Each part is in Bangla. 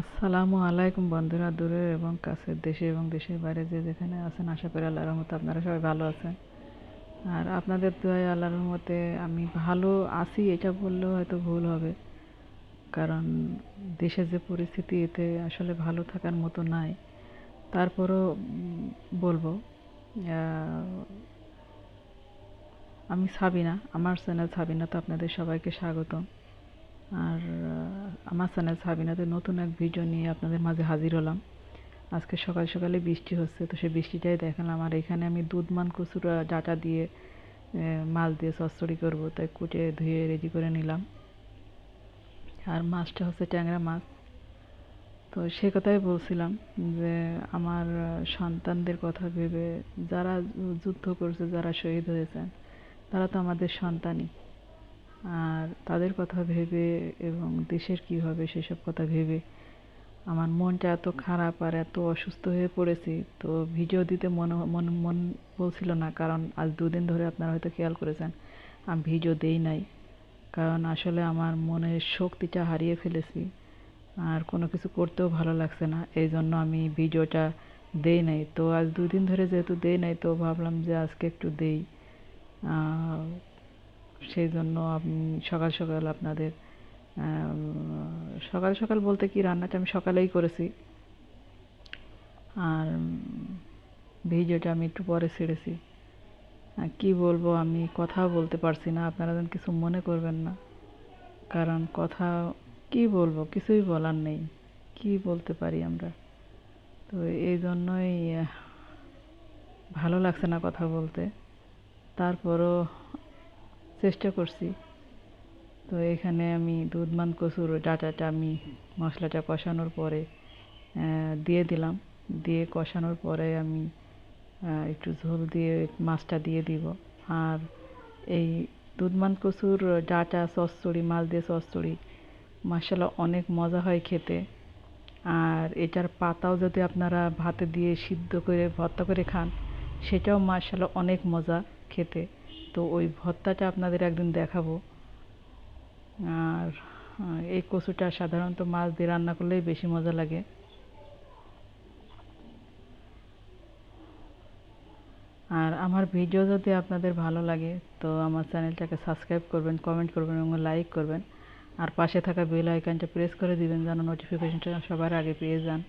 আসসালামু আলাইকুম বন্ধুরা, দূরের এবং কাছের, দেশে এবং দেশের বাইরে যে যেখানে আছেন, আশা করি আল্লাহর রহমতে আপনারা সবাই ভালো আছেন। আর আপনাদের দোয়ায় আল্লাহর রহমতে আমি ভালো আছি, এটা বললেও হয়তো ভুল হবে। কারণ দেশের যে পরিস্থিতি, এতে আসলে ভালো থাকার মতো নাই। তারপরও বলবো, আমি সাবিনা, আমার চ্যানেল সাবিনাতে আপনাদের সবাইকে স্বাগতম। আর আমার চ্যানেল সাবিনাতে নতুন এক ভিডিও নিয়ে আপনাদের মাঝে হাজির হলাম। আজকে সকাল সকালে বৃষ্টি হচ্ছে, তো সেই বৃষ্টিটাই দেখালাম। আর এখানে আমি দুধমান কচুর ডাঁটা দিয়ে মাছ দিয়ে চচ্চড়ি করব, তাই কুটে ধুয়ে রেডি করে নিলাম। আর মাছটা হচ্ছে ট্যাংরা মাছ। তো সে কথাই বলছিলাম যে আমার সন্তানদের কথা ভেবে, যারা যুদ্ধ করছে, যারা শহীদ হয়েছেন, তারা তো আমাদের সন্তানই। আর তাদের কথা ভেবে এবং দেশের কী হবে সেসব কথা ভেবে আমার মনটা এত খারাপ আর এত অসুস্থ হয়ে পড়েছি। তো ভিডিও দিতে মন বলছিল না, কারণ আজ দুদিন ধরে আপনারা হয়তো খেয়াল করেছেন আমি ভিডিও দেই নাই। কারণ আসলে আমার মনের শক্তিটা হারিয়ে ফেলেছি, আর কোনো কিছু করতেও ভালো লাগছে না, এই জন্য আমি ভিডিওটা দেই নাই। তো আজ দুদিন ধরে যেহেতু দেই নাই, তো ভাবলাম যে আজকে একটু দেই। সেই জন্য আমি সকাল সকাল আপনাদের সকাল সকাল বলতে কি, রান্নাটা আমি সকালেই করেছি। আর ভিডিওটা আমি একটু পরে ছেড়েছি। কি বলবো, আমি কথা বলতে পারছি না, আপনারা যেন কিছু মনে করবেন না। কারণ কথা কি বলবো, কিছুই বলার নেই, কি বলতে পারি আমরা। তো এই জন্যই ভালো লাগছে না কথা বলতে। তারপরও চেষ্টা করছি। তো এখানে আমি দুধমান কচুর ডাঁটাটা আমি মশলাটা কষানোর পরে দিয়ে দিলাম। দিয়ে কষানোর পরে আমি একটু ঝোল দিয়ে মাছটা দিয়ে দিব। আর এই দুধমান কচুর ডাঁটা চচ্চড়ি, মাছ দিয়ে চচ্চড়ি, মাশাআল্লাহ অনেক মজা হয় খেতে। আর এটার পাতাও যদি আপনারা ভাতে দিয়ে সিদ্ধ করে ভর্তা করে খান, সেটাও মাশাআল্লাহ অনেক মজা খেতে। তো ওই ভর্তাটা আপনাদের একদিন দেখাবো। আর এই কচুটা সাধারণত মাছ দিয়ে রান্না করলেই বেশি মজা লাগে। আর আমার ভিডিও যদি আপনাদের ভালো লাগে, তো আমার চ্যানেলটাকে সাবস্ক্রাইব করবেন, কমেন্ট করবেন এবং লাইক করবেন। আর পাশে থাকা বেল আইকনটা প্রেস করে দিবেন, যেন নোটিফিকেশনটা সবার আগে পেয়ে যান।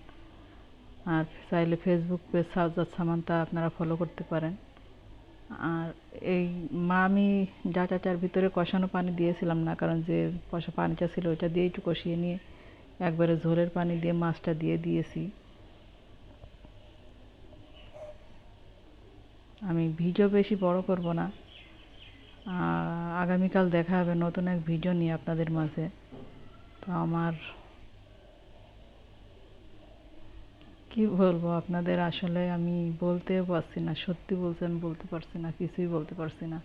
আর চাইলে ফেসবুক পেজ সাজ্জাদ সামান্তা আপনারা ফলো করতে পারেন। আর এই আমি ডাঁটাটার ভিতরে কষানো পানি দিয়েছিলাম না, কারণ যে কষা পানিটা ছিল ওইটা দিয়ে একটু কষিয়ে নিয়ে একবারে ঝোলের পানি দিয়ে মাছটা দিয়ে দিয়েছি। আমি ভিডিও বেশি বড় করব না। আগামীকাল দেখা হবে নতুন এক ভিডিও নিয়ে আপনাদের মাঝে। তো আমার কি বলবো আপনাদের, আসলে আমি বলতেও পারছি না, সত্যি বলছি আমি বলতে পারছি না, কিছুই বলতে পারছি না।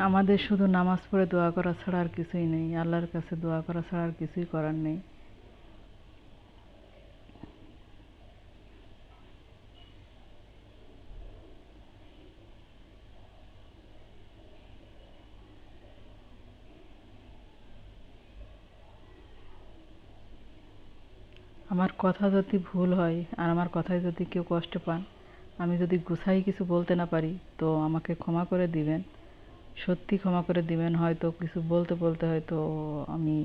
আমাদের শুধু নামাজ পড়ে দোয়া করা ছাড়া আর কিছুই নেই, আল্লাহর কাছে দোয়া করা ছাড়া আর কিছুই করার নেই। আমার কথা যদি ভুল হয় আর আমার কথায় যদি কেউ কষ্ট পান, আমি যদি গুছাই কিছু বলতে না পারি, তো আমাকে ক্ষমা করে দিবেন, সত্যি ক্ষমা করে দিবেন। হয়তো কিছু বলতে বলতে হয়তো আমি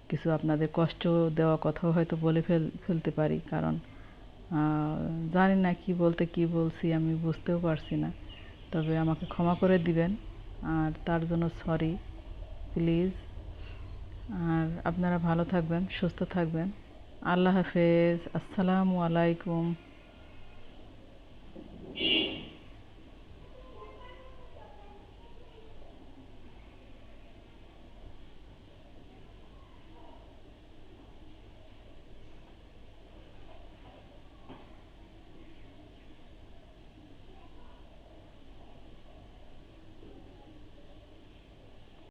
কিছু আপনাদের কষ্ট দেওয়া কথাও হয়তো বলে ফেলতে পারি। কারণ জানি না কি বলতে কি বলছি, আমি বুঝতেও পারছি না। তবে আমাকে ক্ষমা করে দিবেন, আর তার জন্য সরি, প্লিজ। আর আপনারা ভালো থাকবেন, সুস্থ থাকবেন। আল্লাহ হাফেজ, আসসালামু আলাইকুম।